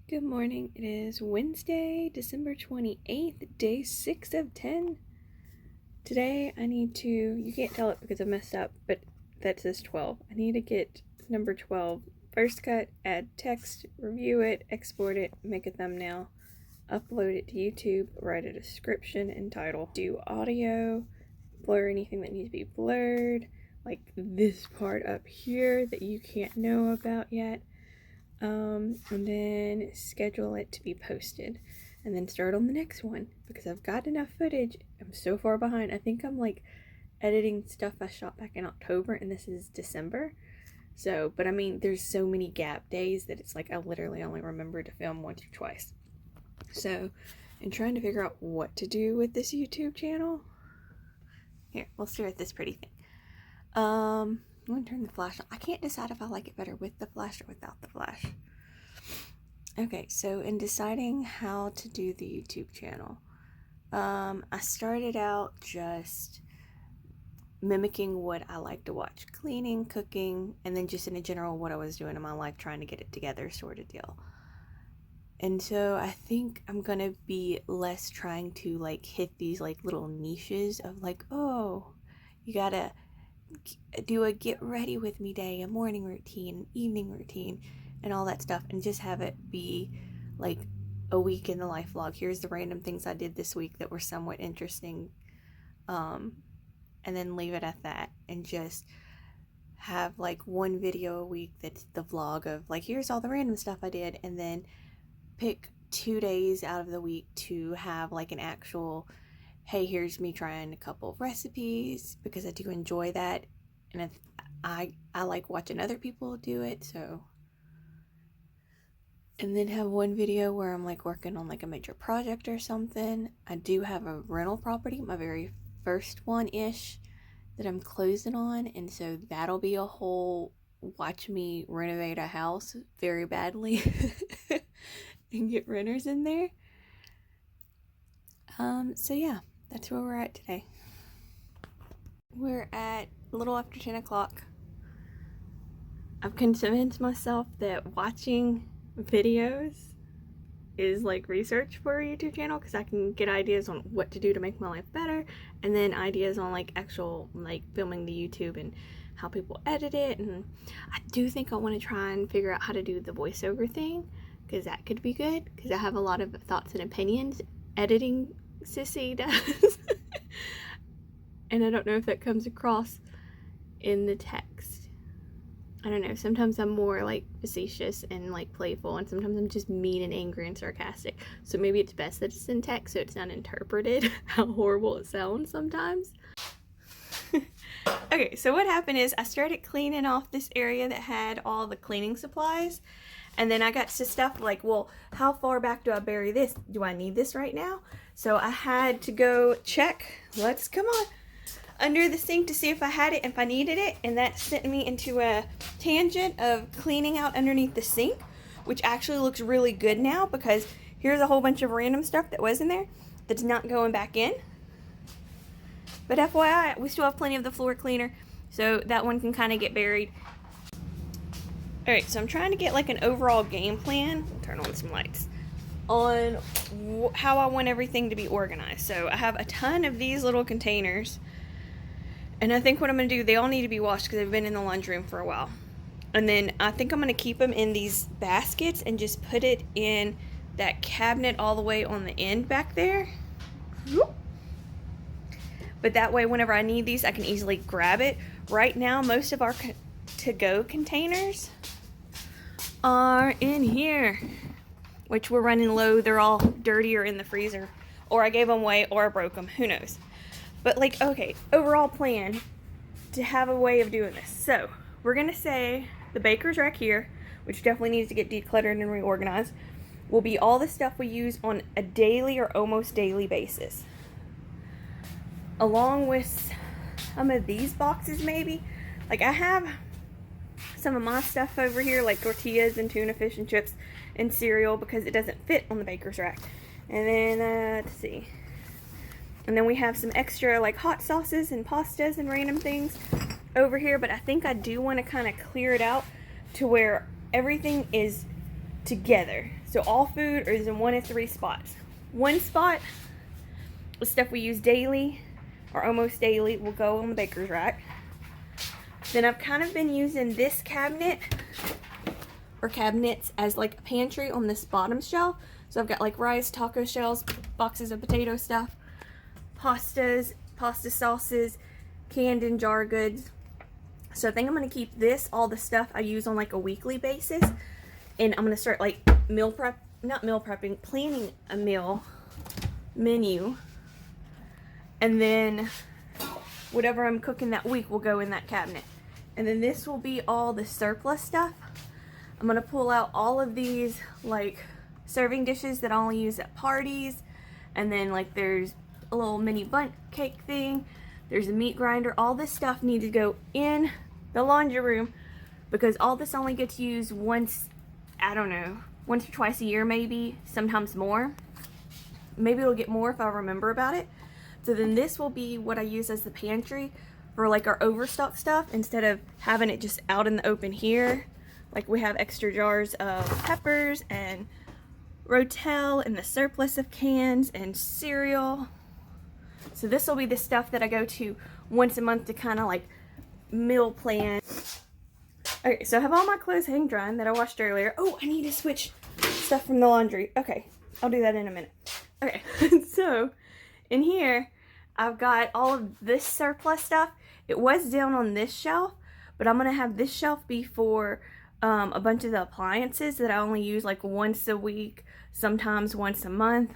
Good morning. It is Wednesday, December 28th, day 6 of 10. Today I need to, you can't tell it because I messed up, but that says 12. I need to get number 12. First cut, add text, review it, export it, make a thumbnail, upload it to YouTube, write a description and title, do audio, blur anything that needs to be blurred, like this part up here that you can't know about yet. And then schedule it to be posted and then start on the next one because I've got enough footage. I'm so far behind. I think I'm like editing stuff I shot back in October and this is December. So, but I mean, there's so many gap days that it's like I literally only remember to film once or twice. So, I'm trying to figure out what to do with this YouTube channel. Here, we'll stare at this pretty thing. I'm going to turn the flash on. I can't decide if I like it better with the flash or without the flash. Okay, so in deciding how to do the YouTube channel, I started out just mimicking what I like to watch. Cleaning, cooking, and then just in a general what I was doing in my life, trying to get it together sort of deal. And so I think I'm going to be less trying to like hit these like little niches of like, oh, you gotta do a get ready with me day, a morning routine, evening routine, and all that stuff, and just have it be like a week in the life vlog. Here's the random things I did this week that were somewhat interesting, and then leave it at that, and just have like one video a week that's the vlog of like here's all the random stuff I did, and then pick 2 days out of the week to have like an actual, hey, here's me trying a couple of recipes, because I do enjoy that, and I like watching other people do it. So, and then have one video where I'm like working on like a major project or something. I do have a rental property, my very first one-ish, that I'm closing on, and so that'll be a whole watch me renovate a house very badly and get renters in there. So yeah, that's where we're at today. We're at a little after 10 o'clock. I've convinced myself that watching videos is like research for a YouTube channel, because I can get ideas on what to do to make my life better, and then ideas on like actual like filming the YouTube and how people edit it. And I do think I want to try and figure out how to do the voiceover thing, because that could be good, because I have a lot of thoughts and opinions. Editing Sissy does. And I don't know if that comes across in the text. I don't know, sometimes I'm more like facetious and like playful, and sometimes I'm just mean and angry and sarcastic. So maybe it's best that it's in text so it's not interpreted how horrible it sounds sometimes. Okay, so what happened is I started cleaning off this area that had all the cleaning supplies, and then I got to stuff like, well, how far back do I bury this? Do I need this right now? So I had to go check, come on, under the sink to see if I had it, if I needed it, and that sent me into a tangent of cleaning out underneath the sink, which actually looks really good now, because here's a whole bunch of random stuff that was in there that's not going back in. But FYI, we still have plenty of the floor cleaner, so that one can kind of get buried. Alright, so I'm trying to get like an overall game plan, turn on some lights, on how I want everything to be organized. So I have a ton of these little containers, and I think what I'm going to do, they all need to be washed because they've been in the laundry room for a while. And then I think I'm going to keep them in these baskets and just put it in that cabinet all the way on the end back there. But that way, whenever I need these, I can easily grab it. Right now, most of our to-go containers are in here, which we're running low. They're all dirty or in the freezer, or I gave them away, or I broke them. Who knows? But like, okay, overall plan to have a way of doing this. So we're gonna say the baker's rack here, which definitely needs to get decluttered and reorganized, will be all the stuff we use on a daily or almost daily basis, along with some of these boxes. Maybe like I have some of my stuff over here, like tortillas and tuna fish and chips and cereal, because it doesn't fit on the baker's rack. And then let's see, and then we have some extra like hot sauces and pastas and random things over here. But I think I do want to kind of clear it out to where everything is together. So all food is in one of three spots. One spot is stuff we use daily or almost daily, will go on the baker's rack. Then I've kind of been using this cabinet or cabinets as like a pantry on this bottom shelf. So I've got like rice, taco shells, boxes of potato stuff, pastas, pasta sauces, canned and jar goods. So I think I'm going to keep this, all the stuff I use on like a weekly basis. And I'm going to start like planning a meal menu. And then whatever I'm cooking that week will go in that cabinet. And then this will be all the surplus stuff. I'm going to pull out all of these like serving dishes that I only use at parties. And then like there's a little mini bundt cake thing. There's a meat grinder. All this stuff needs to go in the laundry room because all this only gets used once, I don't know, once or twice a year maybe, sometimes more. Maybe it'll get more if I remember about it. So then this will be what I use as the pantry for like our overstock stuff instead of having it just out in the open here. Like we have extra jars of peppers and Rotel and the surplus of cans and cereal. So this will be the stuff that I go to once a month to kind of like meal plan. Okay, so I have all my clothes hang drying that I washed earlier. Oh, I need to switch stuff from the laundry. Okay, I'll do that in a minute. Okay, so in here, I've got all of this surplus stuff. It was down on this shelf, but I'm going to have this shelf be for a bunch of the appliances that I only use like once a week, sometimes once a month.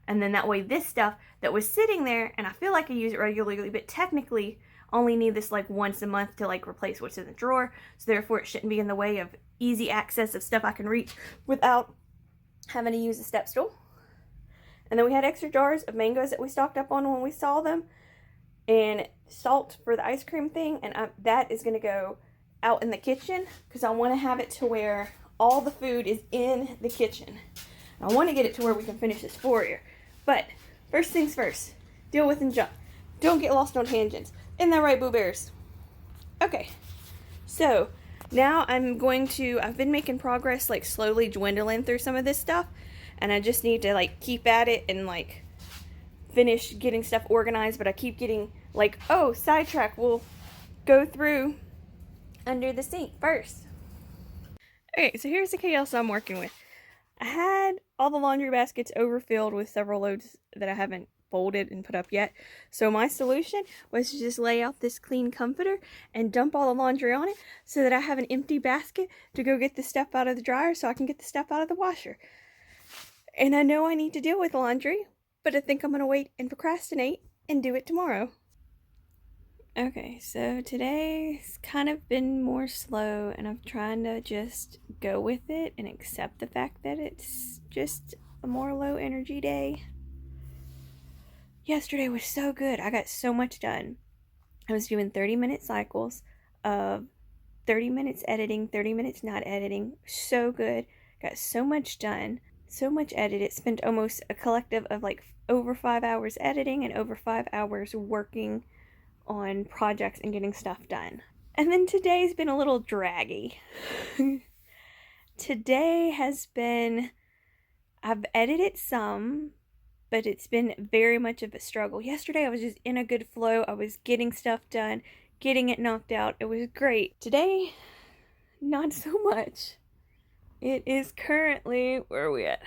And then that way this stuff that was sitting there, and I feel like I use it regularly, but technically only need this like once a month to like replace what's in the drawer. So therefore it shouldn't be in the way of easy access of stuff I can reach without having to use a step stool. And then we had extra jars of mangoes that we stocked up on when we saw them. And salt for the ice cream thing. And that is going to go out in the kitchen because I want to have it to where all the food is in the kitchen. I want to get it to where we can finish this 4-year. But first things first, deal with and jump. Don't get lost on tangents. Isn't that right, Boo Bears? Okay, so now I've been making progress, like slowly dwindling through some of this stuff. And I just need to like keep at it and like finish getting stuff organized. But I keep getting like, oh, sidetrack. We'll go through under the sink first. Okay, so here's the chaos I'm working with. I had all the laundry baskets overfilled with several loads that I haven't folded and put up yet. So my solution was to just lay out this clean comforter and dump all the laundry on it so that I have an empty basket to go get the stuff out of the dryer so I can get the stuff out of the washer. And I know I need to deal with laundry, but I think I'm going to wait and procrastinate and do it tomorrow. Okay, so today's kind of been more slow, and I'm trying to just go with it and accept the fact that it's just a more low energy day. Yesterday was so good. I got so much done. I was doing 30-minute cycles of 30 minutes editing, 30 minutes not editing. So good. Got so much done. So much edited. Spent almost a collective of like over 5 hours editing and over 5 hours working on projects and getting stuff done. And then today's been a little draggy. Today has been, I've edited some, but it's been very much of a struggle. Yesterday I was just in a good flow. I was getting stuff done, getting it knocked out. It was great. Today, not so much. It is currently, where are we at?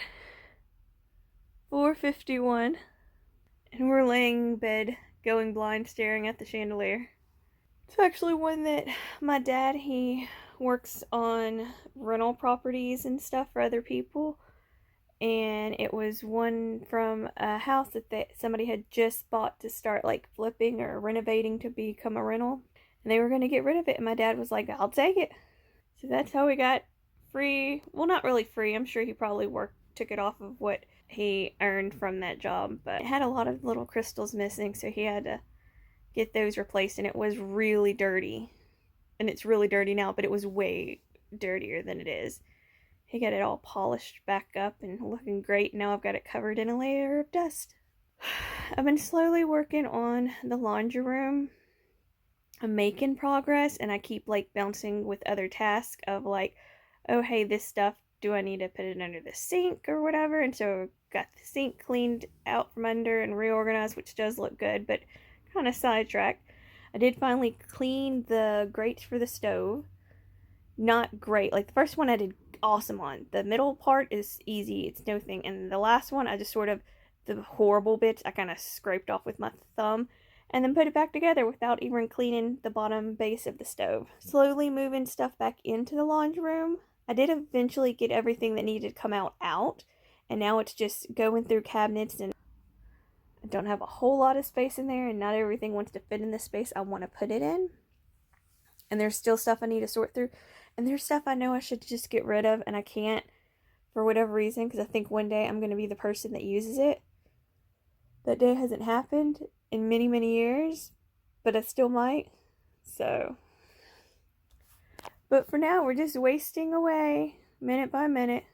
4:51. And we're laying in bed, going blind, staring at the chandelier. It's actually one that my dad, he works on rental properties and stuff for other people. And it was one from a house that somebody had just bought to start like flipping or renovating to become a rental. And they were going to get rid of it. And my dad was like, I'll take it. So that's how we got free. Well, not really free. I'm sure he probably took it off of what he earned from that job. But it had a lot of little crystals missing. So he had to get those replaced. And it was really dirty. And it's really dirty now. But it was way dirtier than it is. He got it all polished back up and looking great. Now I've got it covered in a layer of dust. I've been slowly working on the laundry room. I'm making progress, and I keep like bouncing with other tasks of like, oh hey, this stuff do I need to put it under the sink or whatever? And so got the sink cleaned out from under and reorganized, which does look good, but kind of sidetracked. I did finally clean the grates for the stove. Not great. Like the first one I did awesome on. The middle part is easy, it's no thing. And the last one I just sort of, the horrible bits I kind of scraped off with my thumb and then put it back together without even cleaning the bottom base of the stove. Slowly moving stuff back into the laundry room. I did eventually get everything that needed to come out, and now it's just going through cabinets, and I don't have a whole lot of space in there, and not everything wants to fit in the space I want to put it in. And there's still stuff I need to sort through, and there's stuff I know I should just get rid of, and I can't for whatever reason, because I think one day I'm going to be the person that uses it. That day hasn't happened in many, many years, but I still might. So, but for now, we're just wasting away minute by minute.